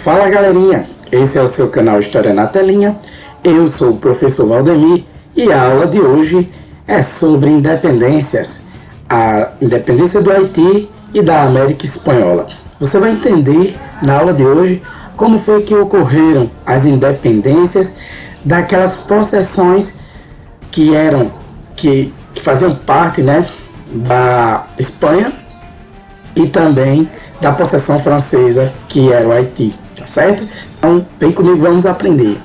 Fala galerinha, esse é o seu canal História na Telinha, eu sou o professor Valdemir e a aula de hoje é sobre independências, a independência do Haiti e da América Espanhola. Você vai entender na aula de hoje como foi que ocorreram as independências daquelas possessões que faziam parte, né, da Espanha e também da possessão francesa, que era o Haiti, tá certo? Então, vem comigo, vamos aprender.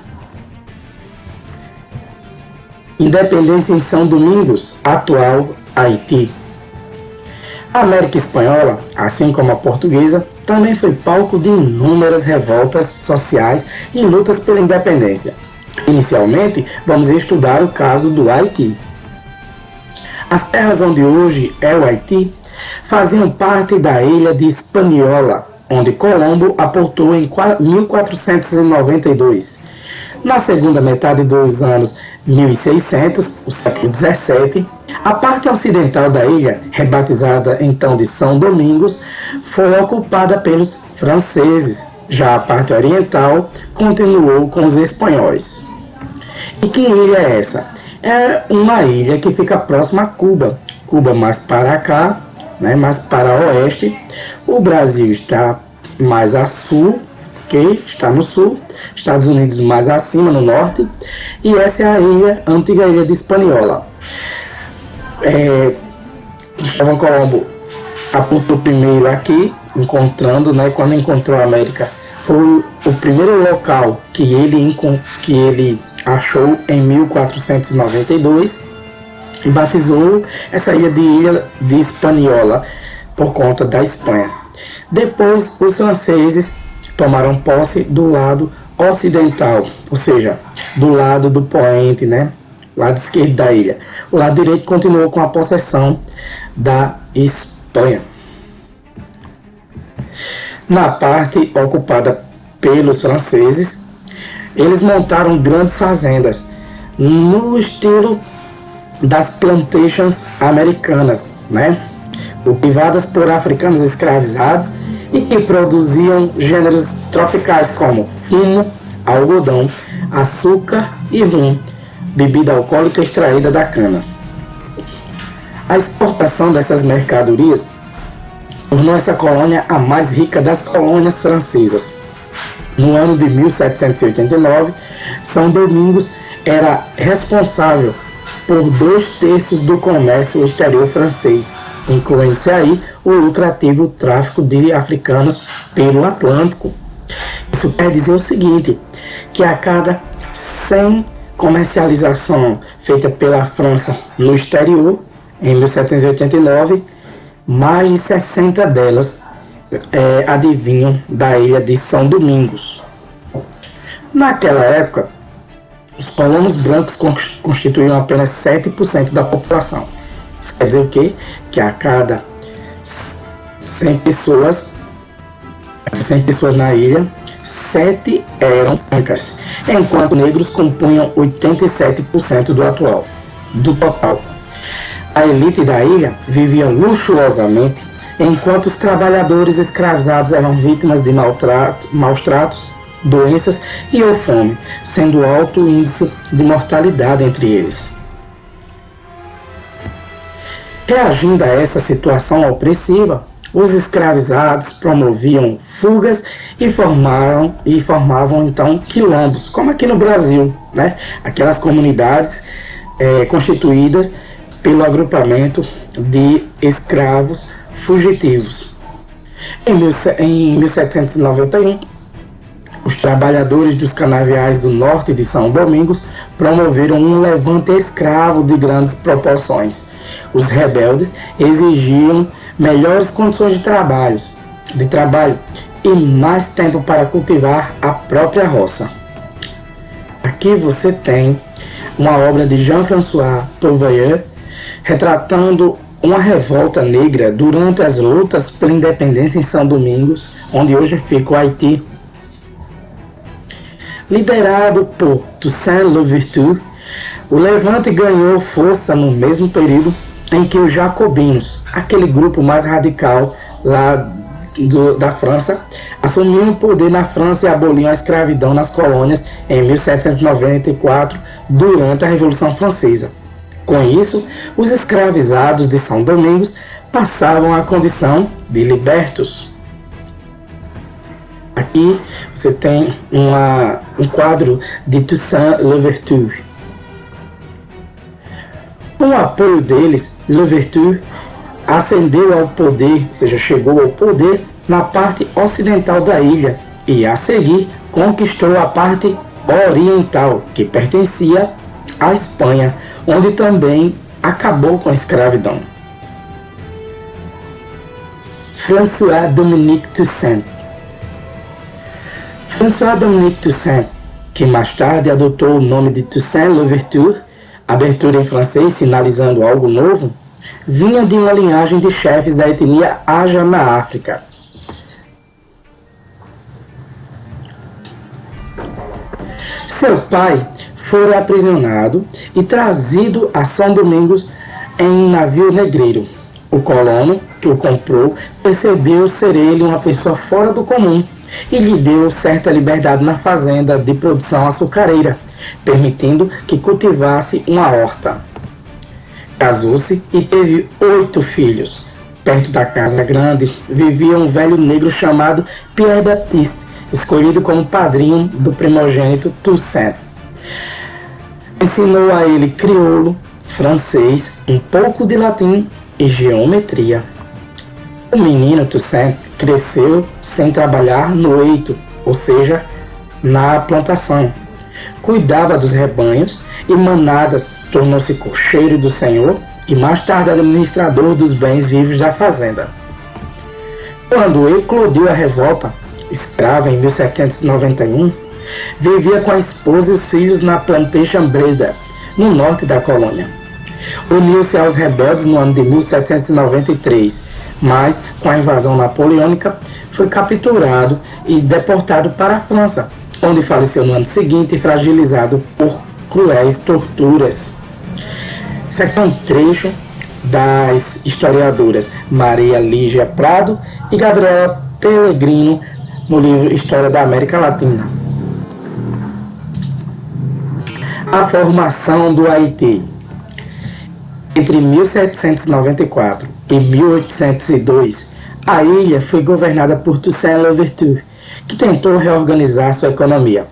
Independência em São Domingos, atual Haiti. A América Espanhola, assim como a portuguesa, também foi palco de inúmeras revoltas sociais e lutas pela independência. Inicialmente, vamos estudar o caso do Haiti. As terras onde hoje é o Haiti faziam parte da ilha de Hispaniola, onde Colombo aportou em 1492. Na segunda metade dos anos 1600, o século XVII, a parte ocidental da ilha, rebatizada então de São Domingos, foi ocupada pelos franceses. Já a parte oriental continuou com os espanhóis. E que ilha é essa? É uma ilha que fica próxima a Cuba. Cuba mais para cá, né, mais para oeste. O Brasil está mais a sul, ok? Está no sul. Estados Unidos mais acima, no norte. E essa é a antiga ilha de Hispaniola. Cristóvão Colombo aportou primeiro aqui, quando encontrou a América. Foi o primeiro local que ele achou em 1492 e batizou essa ilha de Hispaniola por conta da Espanha. Depois, os franceses tomaram posse do lado ocidental, ou seja, do lado do poente, né? Lado esquerdo da ilha. O lado direito continuou com a possessão da Espanha. Na parte ocupada pelos franceses, eles montaram grandes fazendas no estilo das plantations americanas, né? Cultivadas por africanos escravizados e que produziam gêneros tropicais como fumo, algodão, açúcar e rum, bebida alcoólica extraída da cana. A exportação dessas mercadorias tornou essa colônia a mais rica das colônias francesas. No ano de 1789, São Domingos era responsável por 2/3 do comércio exterior francês, incluindo-se aí o lucrativo tráfico de africanos pelo Atlântico. Isso quer dizer o seguinte, que a cada 100 comercialização feita pela França no exterior, em 1789, mais de 60 delas adivinham da ilha de São Domingos. Naquela época, os colonos brancos constituíam apenas 7% da população. Isso quer dizer o quê? Que a cada 100 pessoas na ilha, 7 eram brancas, enquanto negros compunham 87% do total. A elite da ilha vivia luxuosamente, enquanto os trabalhadores escravizados eram vítimas de maus tratos, doenças e ou fome, sendo alto o índice de mortalidade entre eles. Reagindo a essa situação opressiva, os escravizados promoviam fugas e formavam então quilombos, como aqui no Brasil, né? Aquelas comunidades constituídas pelo agrupamento de escravos fugitivos. Em 1791, os trabalhadores dos canaviais do norte de São Domingos promoveram um levante escravo de grandes proporções. Os rebeldes exigiam melhores condições de trabalho e mais tempo para cultivar a própria roça. Aqui você tem uma obra de Jean-François Tourveiller retratando uma revolta negra durante as lutas pela independência em São Domingos, onde hoje fica o Haiti. Liderado por Toussaint Louverture, o levante ganhou força no mesmo período em que os jacobinos, aquele grupo mais radical lá da França assumiram o poder na França e aboliam a escravidão nas colônias em 1794, durante a Revolução Francesa. Com isso, os escravizados de São Domingos passavam à condição de libertos. Aqui você tem um quadro de Toussaint Louverture. Com o apoio deles, Louverture ascendeu ao poder, ou seja, chegou ao poder na parte ocidental da ilha e, a seguir, conquistou a parte oriental, que pertencia à Espanha, onde também acabou com a escravidão. François-Dominique Toussaint. François-Dominique Toussaint, que mais tarde adotou o nome de Toussaint Louverture, abertura em francês sinalizando algo novo, vinha de uma linhagem de chefes da etnia Aja na África. Seu pai foi aprisionado e trazido a São Domingos em um navio negreiro. O colono que o comprou percebeu ser ele uma pessoa fora do comum e lhe deu certa liberdade na fazenda de produção açucareira, permitindo que cultivasse uma horta. Casou-se e teve 8 filhos. Perto da casa grande vivia um velho negro chamado Pierre Baptiste, escolhido como padrinho do primogênito Toussaint. Ensinou a ele crioulo, francês, um pouco de latim e geometria. O menino Toussaint cresceu sem trabalhar no eito, ou seja, na plantação. Cuidava dos rebanhos e manadas, tornou-se cocheiro do senhor e mais tarde administrador dos bens vivos da fazenda. Quando eclodiu a revolta escrava em 1791, vivia com a esposa e os filhos na Plantation Breda, no norte da colônia. Uniu-se aos rebeldes no ano de 1793, mas com a invasão napoleônica foi capturado e deportado para a França, onde faleceu no ano seguinte, fragilizado por cruéis torturas. Isso aqui é um trecho das historiadoras Maria Lígia Prado e Gabriela Pellegrino no livro História da América Latina. A formação do Haiti. Entre 1794 e 1802, a ilha foi governada por Toussaint Louverture, que tentou reorganizar sua economia.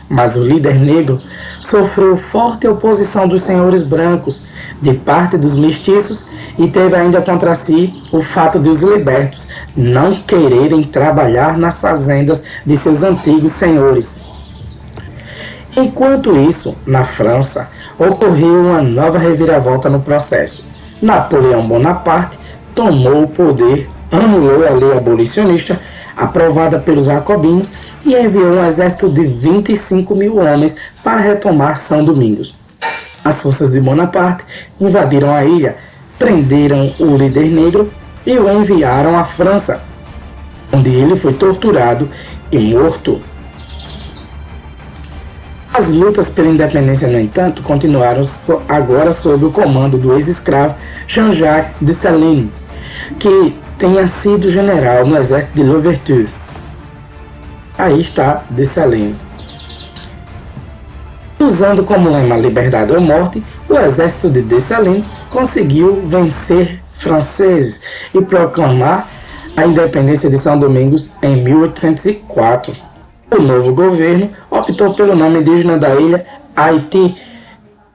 Mas o líder negro sofreu forte oposição dos senhores brancos, de parte dos mestiços, e teve ainda contra si o fato de os libertos não quererem trabalhar nas fazendas de seus antigos senhores. Enquanto isso, na França, ocorreu uma nova reviravolta no processo. Napoleão Bonaparte tomou o poder, anulou a lei abolicionista aprovada pelos jacobinos e enviou um exército de 25 mil homens para retomar São Domingos. As forças de Bonaparte invadiram a ilha, prenderam o líder negro e o enviaram à França, onde ele foi torturado e morto. As lutas pela independência, no entanto, continuaram agora sob o comando do ex-escravo Jean-Jacques Dessalines, que tenha sido general no exército de Louverture. Aí está Dessalines. Usando como lema liberdade ou morte, o exército de Dessalines conseguiu vencer franceses e proclamar a independência de São Domingos em 1804. O novo governo optou pelo nome indígena da ilha Haiti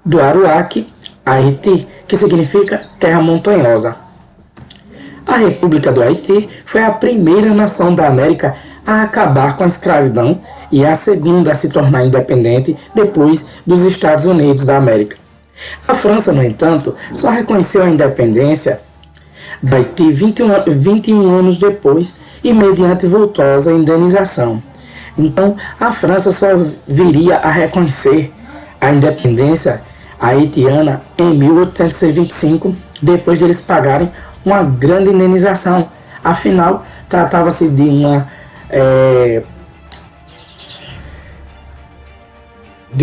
do Aruac, Haiti, que significa terra montanhosa. A República do Haiti foi a primeira nação da América a acabar com a escravidão e a segunda a se tornar independente depois dos Estados Unidos da América. A França, no entanto, só reconheceu a independência do Haiti 21 anos depois e mediante vultosa indenização. Então, a França só viria a reconhecer a independência haitiana em 1825, depois de eles pagarem uma grande indenização. Afinal, tratava-se de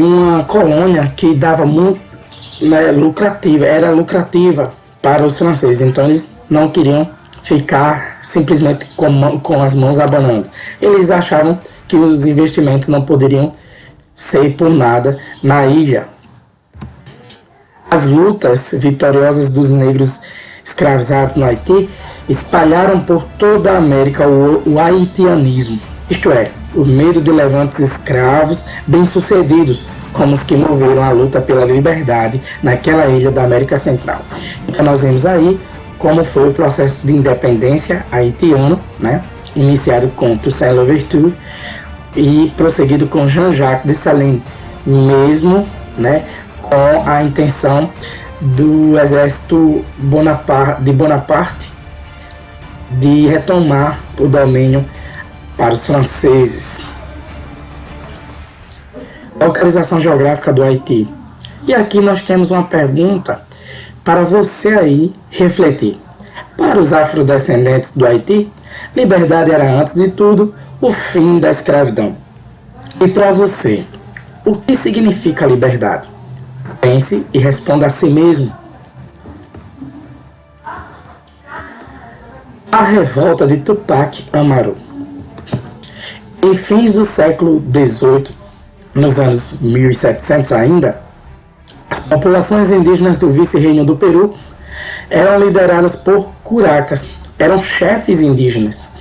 uma colônia que dava muito lucrativa, era lucrativa para os franceses. Então, eles não queriam ficar simplesmente com as mãos abanando. Eles achavam que os investimentos não poderiam ser por nada na ilha. As lutas vitoriosas dos negros escravizados no Haiti espalharam por toda a América o haitianismo, isto é, o medo de levantes escravos bem-sucedidos, como os que moveram a luta pela liberdade naquela ilha da América Central. Então nós vemos aí como foi o processo de independência haitiano, né, iniciado com Toussaint Louverture e prosseguido com Jean-Jacques Dessalines, mesmo, né, com a intenção do exército de Bonaparte de retomar o domínio para os franceses. Localização geográfica do Haiti. E aqui nós temos uma pergunta para você aí refletir. Para os afrodescendentes do Haiti, liberdade era, antes de tudo, o fim da escravidão. E para você, o que significa liberdade? Pense e responda a si mesmo. A revolta de Tupac Amaru. Em fins do século XVIII, nos anos 1700 ainda, as populações indígenas do vice-reino do Peru eram lideradas por curacas, eram chefes indígenas.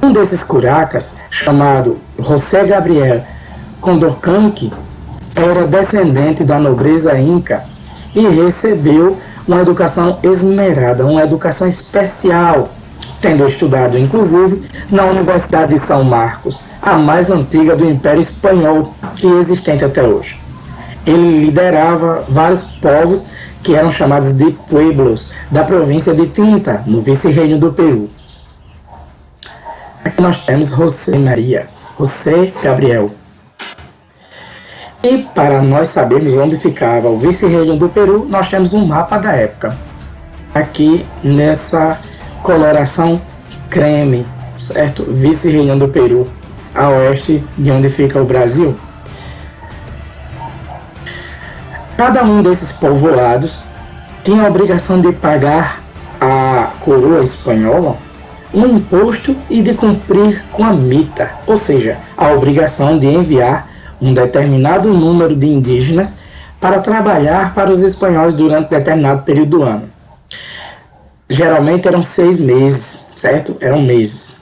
Um desses curacas, chamado José Gabriel Condorcanqui, era descendente da nobreza inca e recebeu uma educação esmerada, uma educação especial, tendo estudado inclusive na Universidade de São Marcos, a mais antiga do Império Espanhol e existente até hoje. Ele liderava vários povos que eram chamados de pueblos da província de Tinta, no vice-reino do Peru. Aqui nós temos José Gabriel. E para nós sabermos onde ficava o vice-reino do Peru, nós temos um mapa da época. Aqui nessa coloração creme, certo? Vice-reino do Peru, a oeste de onde fica o Brasil. Cada um desses povoados tinha a obrigação de pagar à coroa espanhola um imposto e de cumprir com a mita, ou seja, a obrigação de enviar um determinado número de indígenas para trabalhar para os espanhóis durante determinado período do ano. Geralmente eram 6 meses, certo? Eram meses.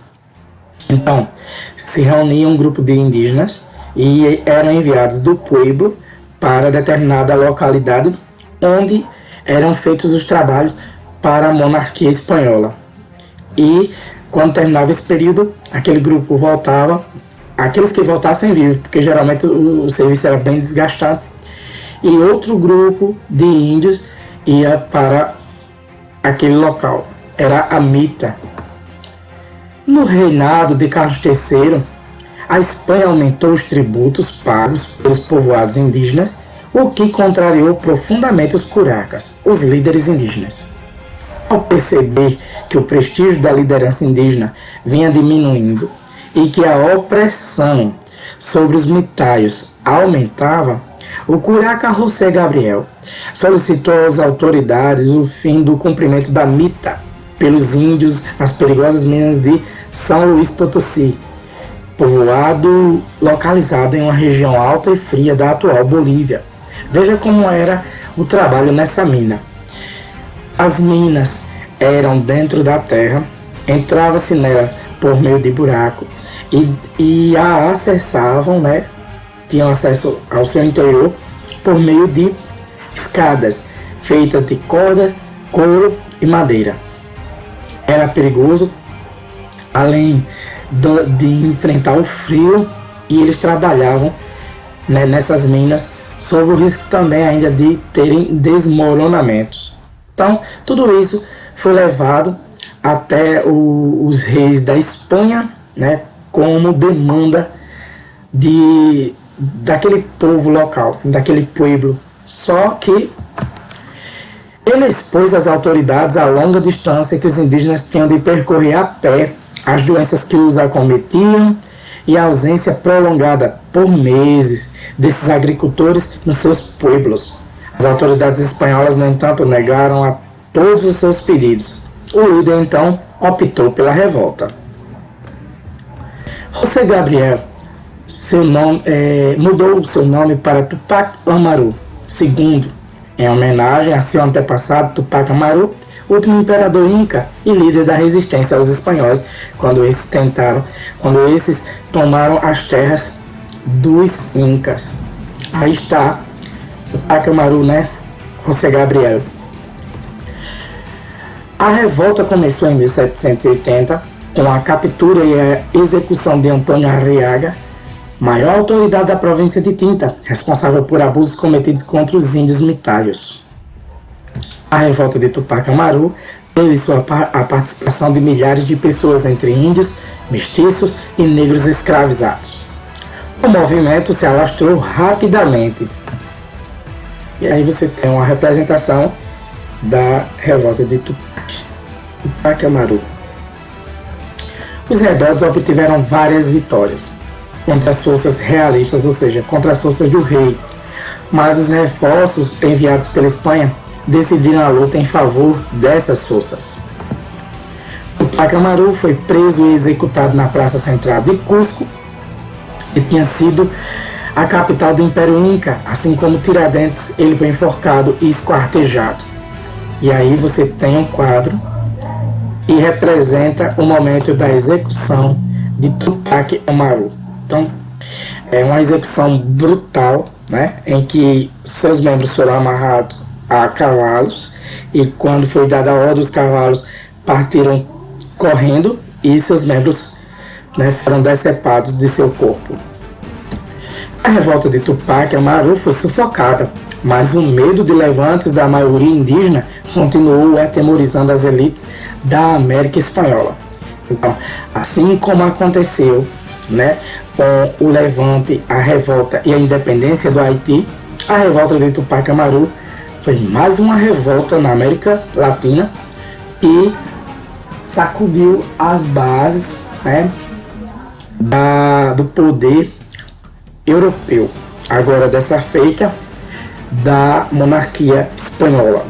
Então, se reunia um grupo de indígenas e eram enviados do pueblo para determinada localidade onde eram feitos os trabalhos para a monarquia espanhola. E quando terminava esse período, aquele grupo voltava, aqueles que voltassem vivos, porque geralmente o serviço era bem desgastante, e outro grupo de índios ia para aquele local. Era a mita. No reinado de Carlos III, a Espanha aumentou os tributos pagos pelos povoados indígenas, o que contrariou profundamente os curacas, os líderes indígenas. Ao perceber que o prestígio da liderança indígena vinha diminuindo e que a opressão sobre os mitaios aumentava, o curaca José Gabriel solicitou às autoridades o fim do cumprimento da mita pelos índios nas perigosas minas de São Luís Potosí, povoado localizado em uma região alta e fria da atual Bolívia. Veja como era o trabalho nessa mina. As minas eram dentro da terra, entrava-se nela por meio de buraco e a acessavam, né? Tinham acesso ao seu interior por meio de escadas feitas de corda, couro e madeira. Era perigoso, além de enfrentar o frio, e eles trabalhavam, né, nessas minas sob o risco também ainda de terem desmoronamentos. Então, tudo isso foi levado até os reis da Espanha, né, como demanda daquele povo local, daquele pueblo. Só que ele expôs às autoridades a longa distância que os indígenas tinham de percorrer a pé, as doenças que os acometiam e a ausência prolongada por meses desses agricultores nos seus pueblos. As autoridades espanholas, no entanto, negaram a todos os seus pedidos O líder então optou pela revolta. José Gabriel mudou seu nome para Tupac Amaru II, em homenagem a seu antepassado Tupac Amaru, último imperador inca e líder da resistência aos espanhóis quando esses tomaram as terras dos incas. Aí está Tupac Amaru, né? José Gabriel. A revolta começou em 1780 com a captura e a execução de Antônio Arriaga, maior autoridade da província de Tinta, responsável por abusos cometidos contra os índios mitaios. A revolta de Tupac Amaru teve a participação de milhares de pessoas, entre índios, mestiços e negros escravizados. O movimento se alastrou rapidamente. E aí você tem uma representação da revolta de Tupac Amaru. Os rebeldes obtiveram várias vitórias contra as forças realistas, ou seja, contra as forças do rei, mas os reforços enviados pela Espanha decidiram a luta em favor dessas forças. Tupac Amaru foi preso e executado na praça central de Cusco, que tinha sido a capital do Império Inca. Assim como Tiradentes, ele foi enforcado e esquartejado. E aí você tem um quadro que representa o momento da execução de Tupac Amaru. Então, é uma execução brutal, né, em que seus membros foram amarrados a cavalos, e quando foi dada a ordem, os cavalos partiram correndo e seus membros, né, foram decepados de seu corpo. A revolta de Tupac Amaru foi sufocada, mas o medo de levantes da maioria indígena continuou atemorizando as elites da América Espanhola. Então, assim como aconteceu, né, com o levante, a revolta e a independência do Haiti, a revolta de Tupac Amaru foi mais uma revolta na América Latina e sacudiu as bases, né, do poder europeu, agora dessa feita da monarquia espanhola.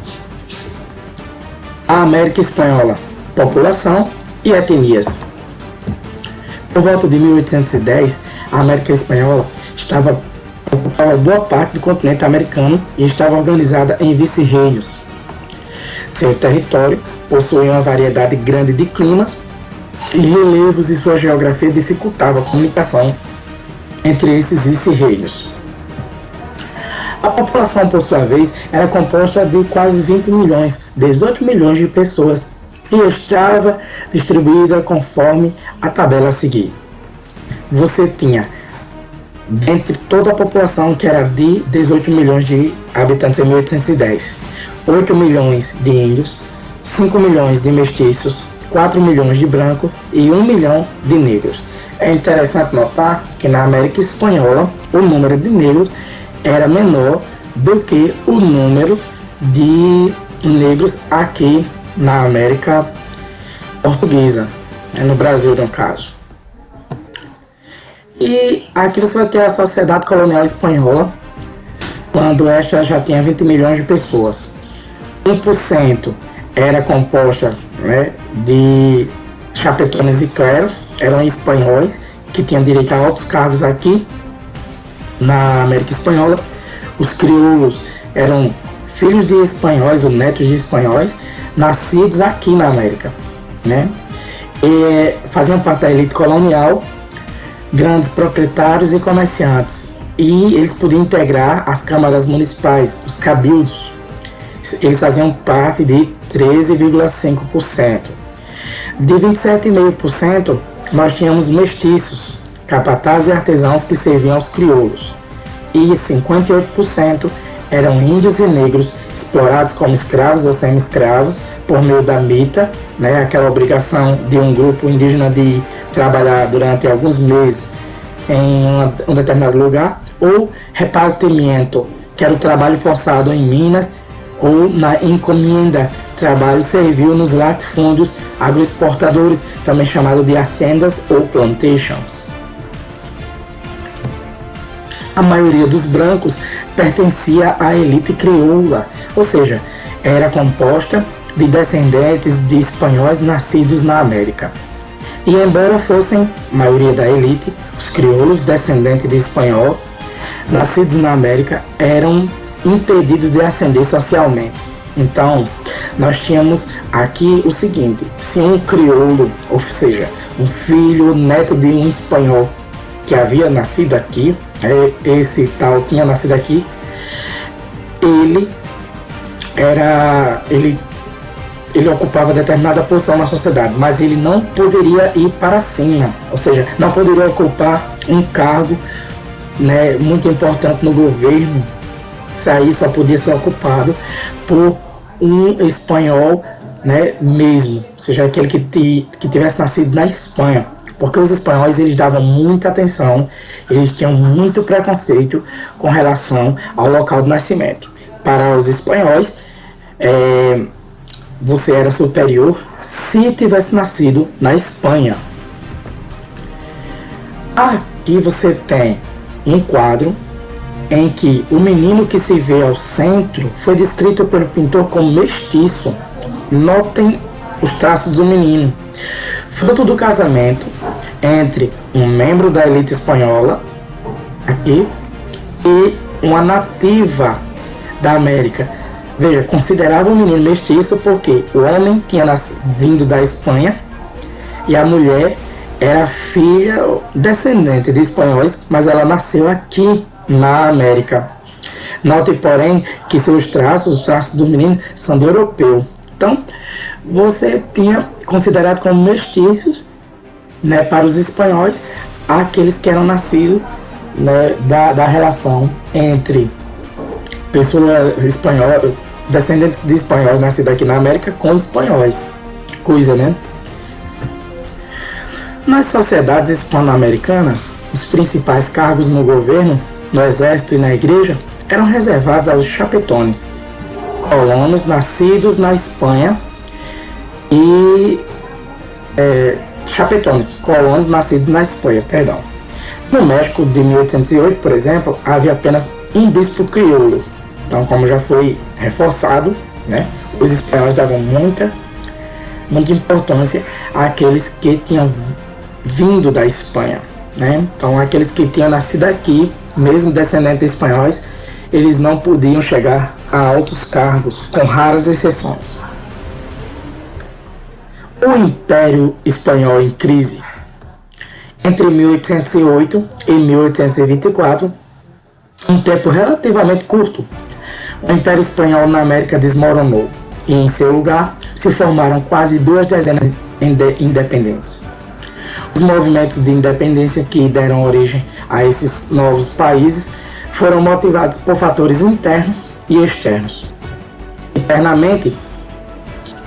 A América Espanhola, população e etnias. Por volta de 1810, a América Espanhola ocupava boa parte do continente americano e estava organizada em vice-reinos. Seu território possuía uma variedade grande de climas e relevos, e sua geografia dificultava a comunicação entre esses vice-reinos. A população, por sua vez, era composta de quase 20 milhões, 18 milhões de pessoas, e estava distribuída conforme a tabela a seguir. Você tinha, dentre toda a população, que era de 18 milhões de habitantes em 1810, 8 milhões de índios, 5 milhões de mestiços, 4 milhões de brancos e 1 milhão de negros. É interessante notar que na América Espanhola o número de negros era menor do que o número de negros aqui na América Portuguesa, no Brasil no caso. E aqui você vai ter a sociedade colonial espanhola, quando esta já tinha 20 milhões de pessoas. 1% era composta, né, de chapetones e clero, eram espanhóis que tinham direito a altos cargos aqui na América Espanhola. Os crioulos eram filhos de espanhóis ou netos de espanhóis nascidos aqui na América, né? E faziam parte da elite colonial, grandes proprietários e comerciantes, e eles podiam integrar as câmaras municipais, os cabildos. Eles faziam parte de 13,5%. De 27,5%, nós tínhamos mestiços, capatazes e artesãos que serviam aos crioulos. E 58% eram índios e negros explorados como escravos ou semi-escravos por meio da mita, né, aquela obrigação de um grupo indígena de trabalhar durante alguns meses em um determinado lugar, ou repartimento, que era o trabalho forçado em minas, ou na encomienda, trabalho servil nos latifúndios agroexportadores, também chamado de haciendas ou plantations. A maioria dos brancos pertencia à elite crioula, ou seja, era composta de descendentes de espanhóis nascidos na América. E embora fossem maioria da elite, os crioulos descendentes de espanhol nascidos na América eram impedidos de ascender socialmente. Então, nós tínhamos aqui o seguinte: se um crioulo, ou seja, um filho, neto de um espanhol que havia nascido aqui, esse tal tinha nascido aqui, ele ocupava determinada posição na sociedade, mas ele não poderia ir para cima, ou seja, não poderia ocupar um cargo, né, muito importante no governo. Isso aí só podia ser ocupado por um espanhol, né, mesmo, ou seja, aquele que tivesse nascido na Espanha, porque os espanhóis eles davam muita atenção, eles tinham muito preconceito com relação ao local de nascimento. Para os espanhóis, você era superior se tivesse nascido na Espanha. Aqui você tem um quadro em que o menino que se vê ao centro foi descrito pelo pintor como mestiço. Notem os traços do menino, fruto do casamento entre um membro da elite espanhola aqui e uma nativa da América. Veja, considerava o menino mestiço porque o homem tinha vindo da Espanha e a mulher era filha descendente de espanhóis, mas ela nasceu aqui na América. Note, porém, que os traços do menino são de europeu. Então, você tinha considerado como mestiços, né, para os espanhóis, aqueles que eram nascidos, né, da relação entre pessoas espanholas, descendentes de espanhóis nascidos aqui na América com espanhóis. Coisa, né? Nas sociedades hispano-americanas, os principais cargos no governo, no exército e na igreja eram reservados aos chapetones, colonos nascidos na Espanha e colonos nascidos na Espanha, perdão. No México de 1808, por exemplo, havia apenas um bispo crioulo. Então, como já foi reforçado, né, os espanhóis davam muita importância àqueles que tinham vindo da Espanha, né? Então, aqueles que tinham nascido aqui, mesmo descendentes de espanhóis, eles não podiam chegar a altos cargos, com raras exceções. O Império Espanhol em crise. Entre 1808 e 1824, um tempo relativamente curto, o Império Espanhol na América desmoronou e, em seu lugar, se formaram quase 2 dezenas de independentes. Os movimentos de independência que deram origem a esses novos países foram motivados por fatores internos e externos. Internamente,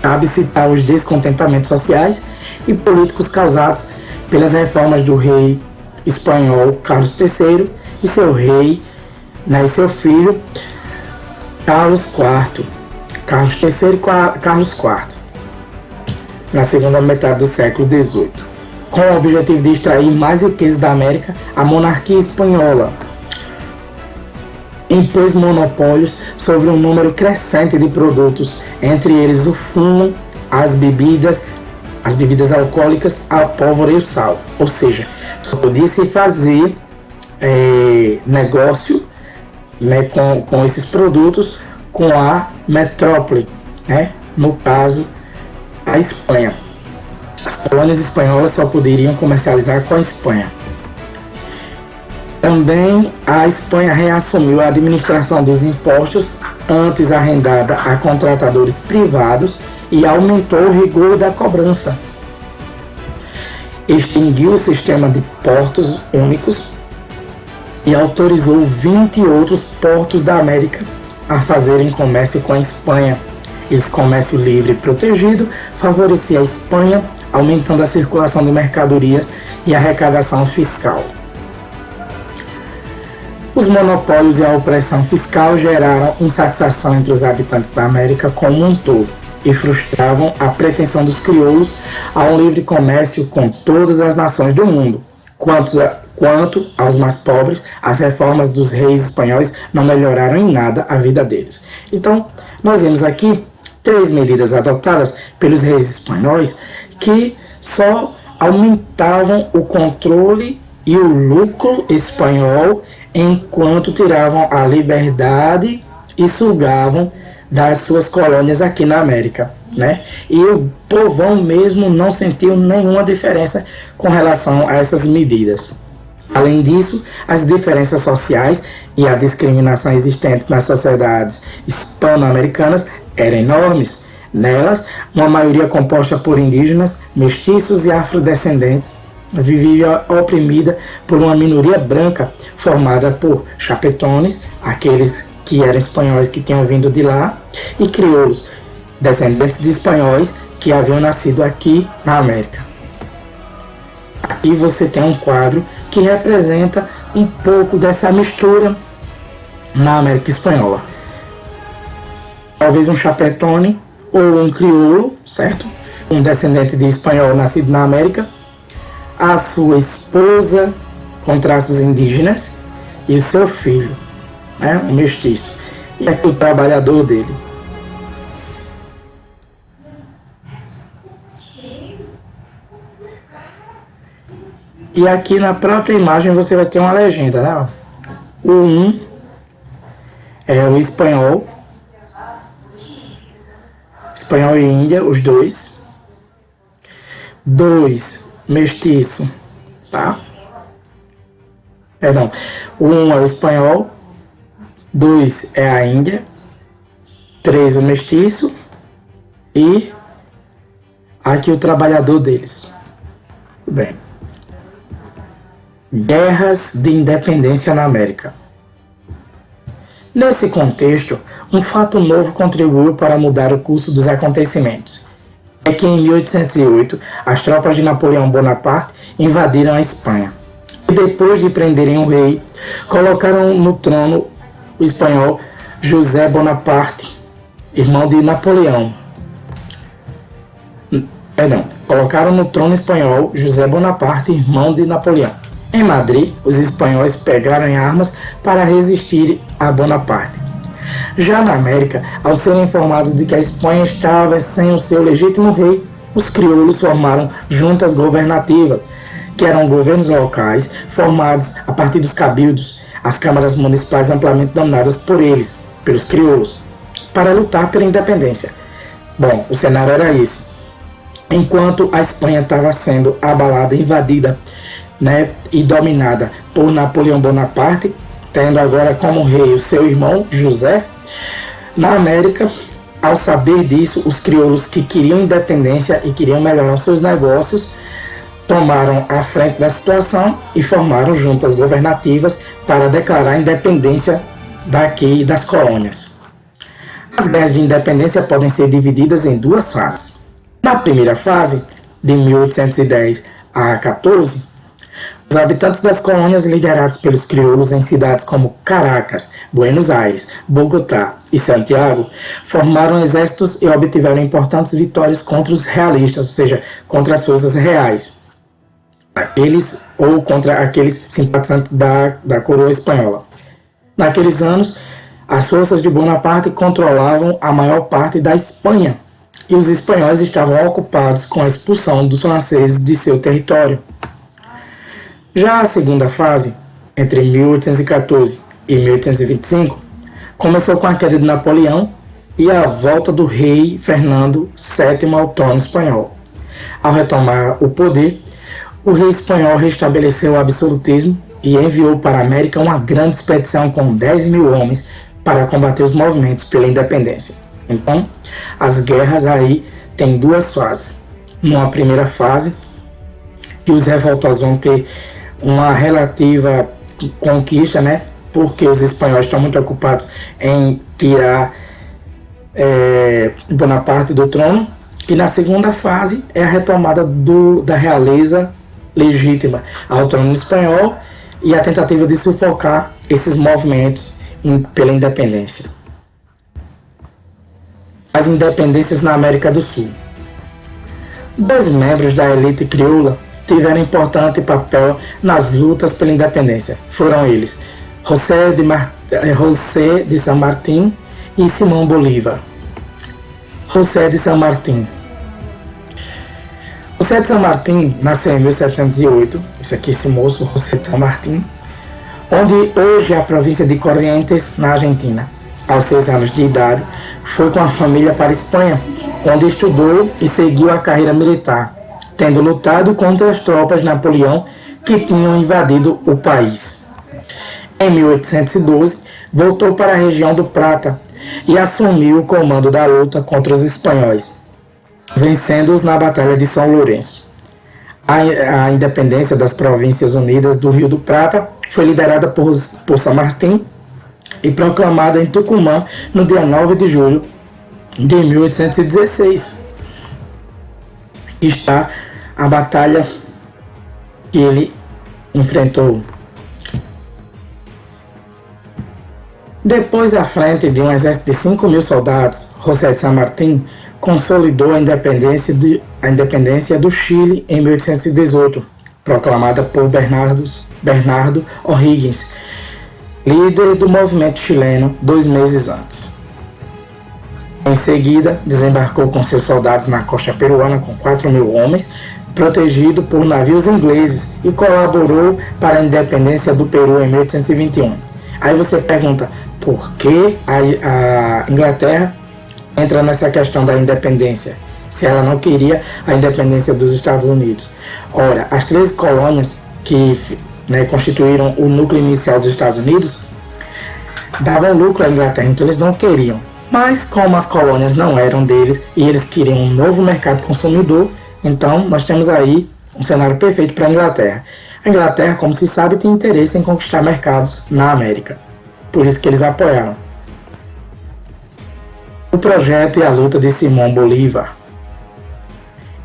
cabe citar os descontentamentos sociais e políticos causados pelas reformas do rei espanhol Carlos III e seu rei, né, e seu filho Carlos IV, Carlos III e Carlos IV, na segunda metade do século XVIII. Com o objetivo de extrair mais riquezas da América, a monarquia espanhola impôs monopólios sobre um número crescente de produtos, entre eles o fumo, as bebidas alcoólicas, a pólvora e o sal. Ou seja, só podia se fazer negócio, né, com esses produtos com a metrópole, né, no caso a Espanha. As colônias espanholas só poderiam comercializar com a Espanha. Também a Espanha reassumiu a administração dos impostos antes arrendada a contratadores privados e aumentou o rigor da cobrança. Extinguiu o sistema de portos únicos e autorizou 20 outros portos da América a fazerem comércio com a Espanha. Esse comércio livre e protegido favorecia a Espanha, aumentando a circulação de mercadorias e a arrecadação fiscal. Os monopólios e a opressão fiscal geraram insatisfação entre os habitantes da América como um todo e frustravam a pretensão dos crioulos a um livre comércio com todas as nações do mundo. Quanto aos mais pobres, as reformas dos reis espanhóis não melhoraram em nada a vida deles. Então, nós vemos aqui três medidas adotadas pelos reis espanhóis que só aumentavam o controle e o lucro espanhol enquanto tiravam a liberdade e sugavam das suas colônias aqui na América, né? E o povão mesmo não sentiu nenhuma diferença com relação a essas medidas. Além disso, as diferenças sociais e a discriminação existentes nas sociedades hispano-americanas eram enormes. Nelas, uma maioria composta por indígenas, mestiços e afrodescendentes vivia oprimida por uma minoria branca formada por chapetones, aqueles que eram espanhóis que tinham vindo de lá, e crioulos, descendentes de espanhóis que haviam nascido aqui na América. Aqui você tem um quadro que representa um pouco dessa mistura na América Espanhola. Talvez um chapetone ou um crioulo, certo? Um descendente de espanhol nascido na América, a sua esposa com traços indígenas e o seu filho, né? Um mestiço. E aqui o trabalhador dele. E aqui na própria imagem você vai ter uma legenda, né? O 1 é o espanhol e Índia, os dois. 2, mestiço, tá? Perdão. O 1 é o espanhol, 2 é a Índia, 3 o mestiço e aqui o trabalhador deles. Tudo bem. Guerras de independência na América. Nesse contexto, um fato novo contribuiu para mudar o curso dos acontecimentos. É que em 1808, as tropas de Napoleão Bonaparte invadiram a Espanha. E depois de prenderem o rei, colocaram no trono o espanhol José Bonaparte, irmão de Napoleão. Colocaram no trono espanhol José Bonaparte, irmão de Napoleão. Em Madrid, os espanhóis pegaram em armas para resistir a Bonaparte. Já na América, ao serem informados de que a Espanha estava sem o seu legítimo rei, os crioulos formaram juntas governativas, que eram governos locais formados a partir dos cabildos, as câmaras municipais amplamente dominadas por eles, pelos crioulos, para lutar pela independência. Bom, o cenário era esse. Enquanto a Espanha estava sendo abalada, invadida, né, e dominada por Napoleão Bonaparte, tendo agora como rei o seu irmão José, na América, ao saber disso, os crioulos que queriam independência e queriam melhorar os seus negócios, tomaram a frente da situação e formaram juntas governativas para declarar a independência daqui das colônias. As guerras de independência podem ser divididas em duas fases. Na primeira fase, de 1810 a 14, os habitantes das colônias liderados pelos crioulos em cidades como Caracas, Buenos Aires, Bogotá e Santiago formaram exércitos e obtiveram importantes vitórias contra os realistas, ou seja, contra as forças reais, aqueles ou contra aqueles simpatizantes da coroa espanhola. Naqueles anos, as forças de Bonaparte controlavam a maior parte da Espanha e os espanhóis estavam ocupados com a expulsão dos franceses de seu território. Já a segunda fase, entre 1814 e 1825, começou com a queda de Napoleão e a volta do rei Fernando VII ao trono espanhol. Ao retomar o poder, o rei espanhol restabeleceu o absolutismo e enviou para a América uma grande expedição com 10 mil homens para combater os movimentos pela independência. Então, as guerras aí têm duas fases. Numa primeira fase, que os revoltosos vão ter uma relativa conquista, né? Porque os espanhóis estão muito ocupados em tirar Bonaparte do trono. E na segunda fase é a retomada da realeza legítima ao trono espanhol e a tentativa de sufocar esses movimentos pela independência. As independências na América do Sul. 2 membros da elite crioula tiveram importante papel nas lutas pela independência. Foram eles José de San Martín e Simón Bolívar. José de San Martín. José de San Martín nasceu em 1708, esse moço, José de San Martín, onde hoje é a província de Corrientes, na Argentina. Aos 6 anos de idade, foi com a família para a Espanha, onde estudou e seguiu a carreira militar, tendo lutado contra as tropas de Napoleão que tinham invadido o país. Em 1812, voltou para a região do Prata e assumiu o comando da luta contra os espanhóis, vencendo-os na Batalha de São Lourenço. A independência das Províncias Unidas do Rio do Prata foi liderada por San Martín e proclamada em Tucumã no dia 9 de julho de 1816. Está a batalha que ele enfrentou. Depois, à frente de um exército de 5.000 soldados, José de San Martín consolidou a independência do Chile em 1818, proclamada por Bernardo O'Higgins, líder do movimento chileno 2 meses antes. Em seguida, desembarcou com seus soldados na costa peruana com 4.000 homens, protegido por navios ingleses, e colaborou para a independência do Peru em 1821. Aí você pergunta, por que a Inglaterra entra nessa questão da independência, se ela não queria a independência dos Estados Unidos? Ora, as 13 colônias que constituíram o núcleo inicial dos Estados Unidos davam lucro à Inglaterra, então eles não queriam. Mas como as colônias não eram deles e eles queriam um novo mercado consumidor, então nós temos aí um cenário perfeito para a Inglaterra. A Inglaterra, como se sabe, tem interesse em conquistar mercados na América. Por isso que eles apoiaram o projeto e a luta de Simão Bolívar.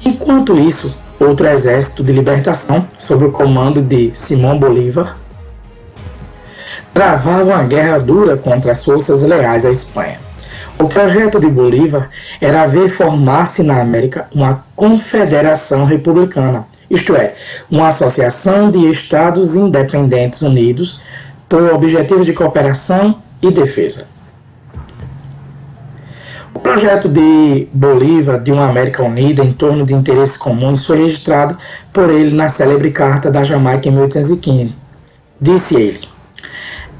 Enquanto isso, outro exército de libertação, sob o comando de Simão Bolívar, travava uma guerra dura contra as forças leais à Espanha. O projeto de Bolívar era ver formar-se na América uma confederação republicana, isto é, uma associação de estados independentes unidos por objetivos de cooperação e defesa. O projeto de Bolívar de uma América unida em torno de interesses comuns foi registrado por ele na célebre Carta da Jamaica em 1815. Disse ele: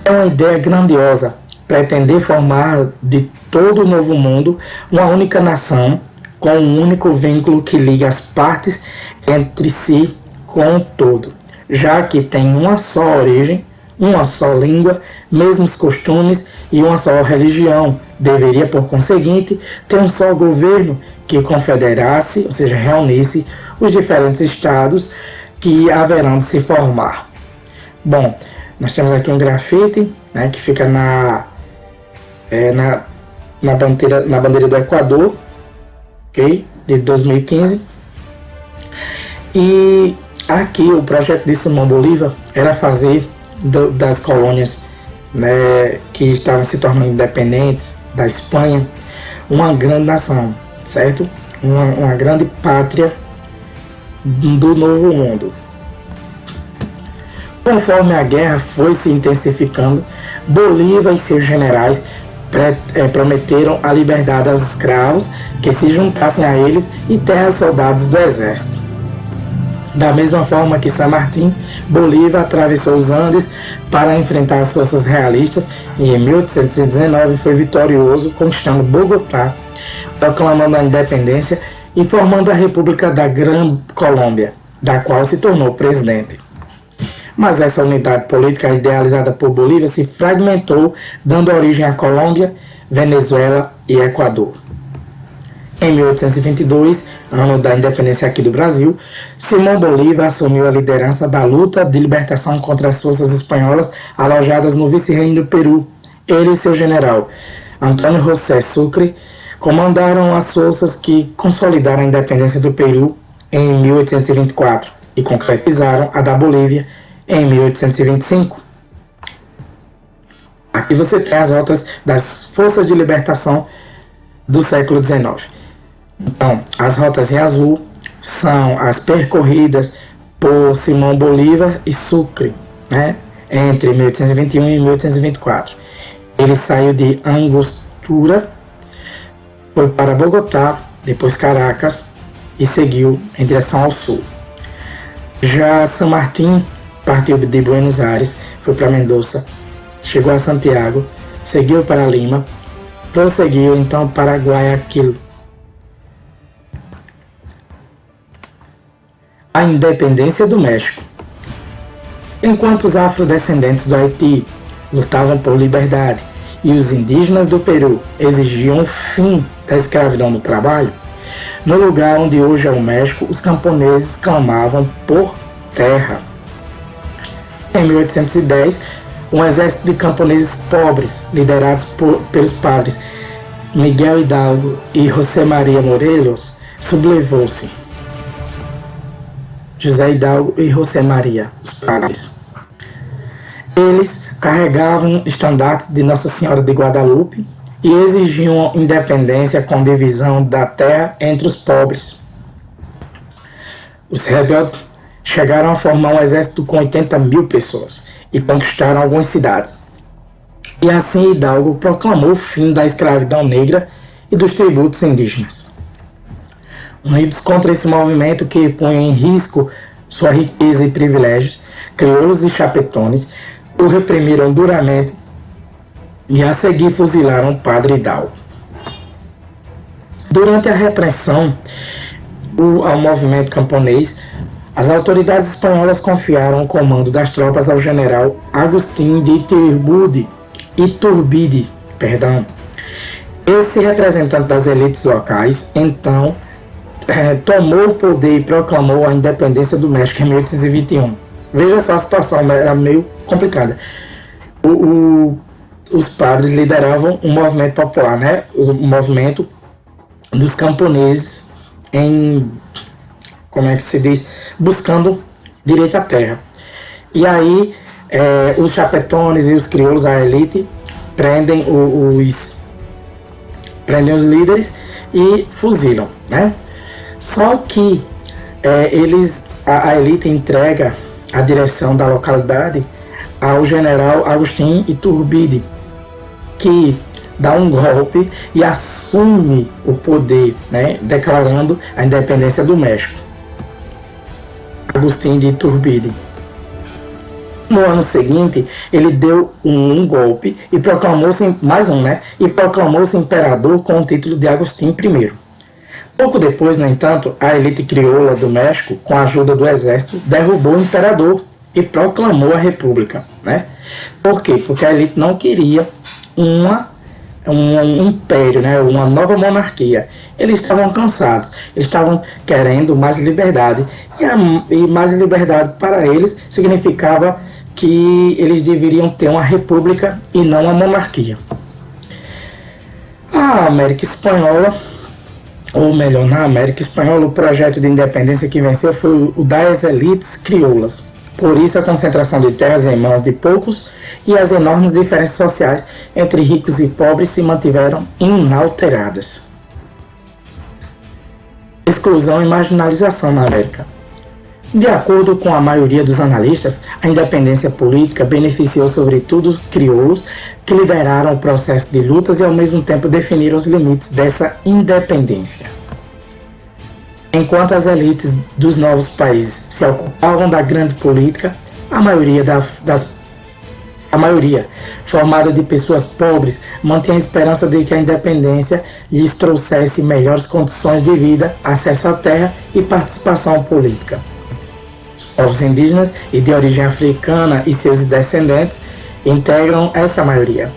é uma ideia grandiosa pretender formar de todo o novo mundo uma única nação com um único vínculo que liga as partes entre si com o todo, já que tem uma só origem, uma só língua, mesmos costumes e uma só religião. Deveria, por conseguinte, ter um só governo que confederasse, ou seja, reunisse os diferentes estados que haverão de se formar. Bom, nós temos aqui um grafite, que fica na bandeira do Equador, ok? De 2015. E aqui o projeto de Simão Bolívar era fazer das colônias que estavam se tornando independentes da Espanha uma grande nação, certo? Uma grande pátria do novo mundo. Conforme a guerra foi se intensificando, Bolívar e seus generais prometeram a liberdade aos escravos que se juntassem a eles e terra aos soldados do exército. Da mesma forma que San Martín, Bolívar atravessou os Andes para enfrentar as forças realistas e em 1819 foi vitorioso, conquistando Bogotá, proclamando a independência e formando a República da Gran Colômbia, da qual se tornou presidente. Mas essa unidade política idealizada por Bolívar se fragmentou, dando origem à Colômbia, Venezuela e Equador. Em 1822, ano da independência aqui do Brasil, Simão Bolívar assumiu a liderança da luta de libertação contra as forças espanholas alojadas no vice-reino do Peru. Ele e seu general, Antônio José Sucre, comandaram as forças que consolidaram a independência do Peru em 1824 e concretizaram a da Bolívia em 1825. Aqui você tem as rotas das forças de libertação do século XIX. Então, as rotas em azul são as percorridas por Simão Bolívar e Sucre, entre 1821 e 1824. Ele saiu de Angostura Foi para Bogotá, depois Caracas e seguiu em direção ao sul. Já San Martín partiu de Buenos Aires, foi para Mendoza, chegou a Santiago, seguiu para Lima, prosseguiu então para Guayaquil. A independência do México. Enquanto os afrodescendentes do Haiti lutavam por liberdade e os indígenas do Peru exigiam o fim da escravidão no trabalho, no lugar onde hoje é o México, os camponeses clamavam por terra. Em 1810, um exército de camponeses pobres, liderados pelos padres Miguel Hidalgo e José Maria Morelos, sublevou-se. José Hidalgo e José Maria, os padres. Eles carregavam estandartes de Nossa Senhora de Guadalupe e exigiam independência com divisão da terra entre os pobres. Os rebeldes chegaram a formar um exército com 80 mil pessoas e conquistaram algumas cidades. E assim Hidalgo proclamou o fim da escravidão negra e dos tributos indígenas. Unidos contra esse movimento que punha em risco sua riqueza e privilégios, crioulos e chapetones o reprimiram duramente e a seguir fuzilaram o padre Hidalgo. Durante a repressão ao movimento camponês, as autoridades espanholas confiaram o comando das tropas ao general Agustín de Iturbide. Esse representante das elites locais, então, tomou o poder e proclamou a independência do México em 1821. Veja só, a situação era meio complicada. Os padres lideravam um movimento popular, né? O movimento dos camponeses como é que se diz? Buscando direito à terra. E aí, os chapetones e os crioulos, a elite, prendem os líderes e fuzilam, né? Só que a elite entrega a direção da localidade ao general Agustín Iturbide, que dá um golpe e assume o poder, né, declarando a independência do México. Agustín de Iturbide. No ano seguinte, ele deu um golpe e proclamou-se mais um, né? E proclamou-se imperador com o título de Agustín I. Pouco depois, no entanto, a elite crioula do México, com a ajuda do exército, derrubou o imperador e proclamou a república, né? Por quê? Porque a elite não queria um império, né? Uma nova monarquia. Eles estavam cansados, eles estavam querendo mais liberdade. E mais liberdade para eles significava que eles deveriam ter uma república e não uma monarquia. A América Espanhola, ou melhor, na América Espanhola, o projeto de independência que venceu foi o das elites crioulas. Por isso, a concentração de terras em mãos de poucos e as enormes diferenças sociais entre ricos e pobres se mantiveram inalteradas. Exclusão e marginalização na América. De acordo com a maioria dos analistas, a independência política beneficiou sobretudo os crioulos que lideraram o processo de lutas e ao mesmo tempo definiram os limites dessa independência. Enquanto as elites dos novos países se ocupavam da grande política, a maioria, formada de pessoas pobres, mantinha a esperança de que a independência lhes trouxesse melhores condições de vida, acesso à terra e participação política. Os povos indígenas e de origem africana e seus descendentes integram essa maioria,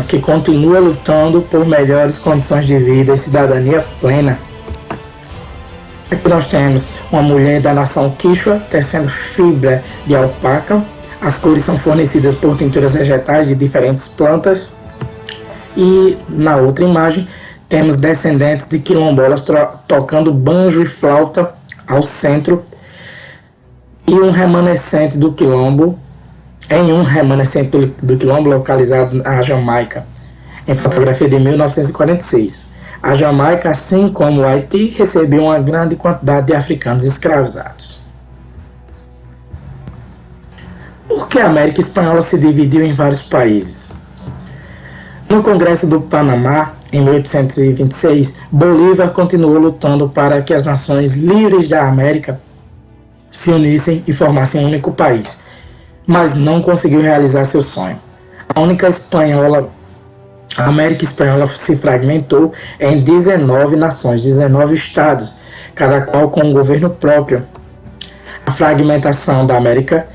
que continua lutando por melhores condições de vida e cidadania plena. Aqui nós temos uma mulher da nação Quichua tecendo fibra de alpaca. As cores são fornecidas por tinturas vegetais de diferentes plantas. E na outra imagem temos descendentes de quilombolas tocando banjo e flauta ao centro e um remanescente do quilombo, localizado na Jamaica, em fotografia de 1946. A Jamaica, assim como o Haiti, recebeu uma grande quantidade de africanos escravizados. Por que a América Espanhola se dividiu em vários países? No Congresso do Panamá, em 1826, Bolívar continuou lutando para que as nações livres da América se unissem e formassem um único país, mas não conseguiu realizar seu sonho. A América Espanhola se fragmentou em 19 nações, 19 estados, cada qual com um governo próprio. A fragmentação da América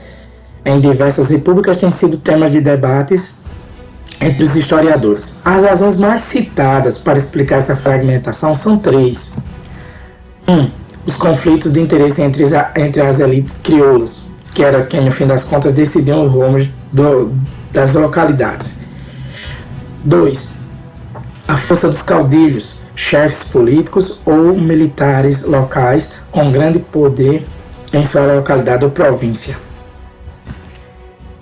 em diversas repúblicas tem sido tema de debates entre os historiadores. As razões mais citadas para explicar essa fragmentação são três. 1. Os conflitos de interesse entre as elites crioulas, que era quem, no fim das contas, decidiam os rumos das localidades. 2. A força dos caudilhos, chefes políticos ou militares locais com grande poder em sua localidade ou província.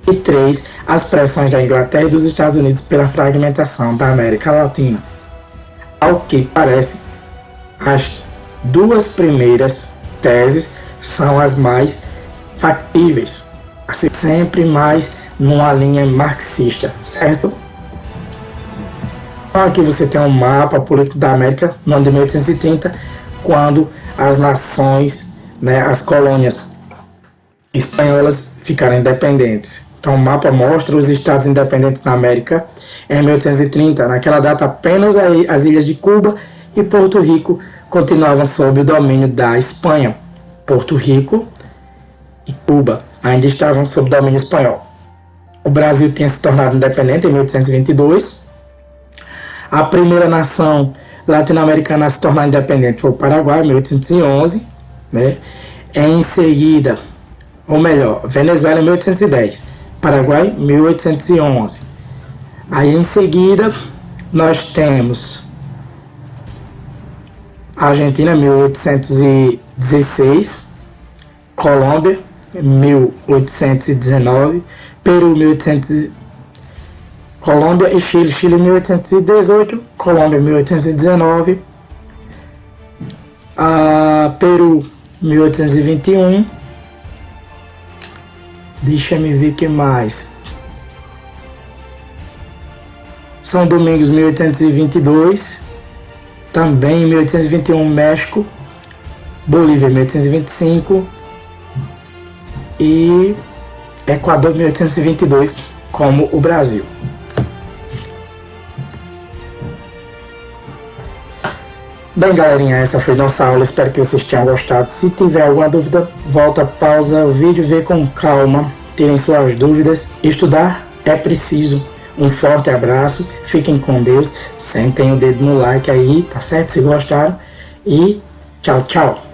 E 3. As pressões da Inglaterra e dos Estados Unidos pela fragmentação da América Latina. Ao que parece, as duas primeiras teses são as mais factíveis, assim, sempre mais numa linha marxista, certo? Então aqui você tem um mapa político da América no ano de 1830, quando as nações, as colônias espanholas ficaram independentes. Então o mapa mostra os estados independentes da América em 1830. Naquela data apenas as ilhas de Cuba e Porto Rico continuavam sob o domínio da Espanha. Porto Rico e Cuba ainda estavam sob domínio espanhol. O Brasil tinha se tornado independente em 1822. A primeira nação latino-americana a se tornar independente foi o Paraguai, em 1811. Em seguida, ou melhor, Venezuela em 1810. Paraguai, 1811. Aí em seguida, nós temos a Argentina, 1816. Colômbia, 1819. Peru, 1800. Colômbia e Chile. Chile, 1818. Colômbia, 1819. Peru, 1821. Deixa me ver o que mais. São Domingos, 1822. Também em 1821, México. Bolívia, 1825. E Equador, 1822, como o Brasil. Bem, galerinha, essa foi nossa aula, espero que vocês tenham gostado. Se tiver alguma dúvida, volta, pausa o vídeo, vê com calma, tirem suas dúvidas. Estudar é preciso. Um forte abraço, fiquem com Deus, sentem o dedo no like aí, tá certo? Se gostaram, e tchau, tchau.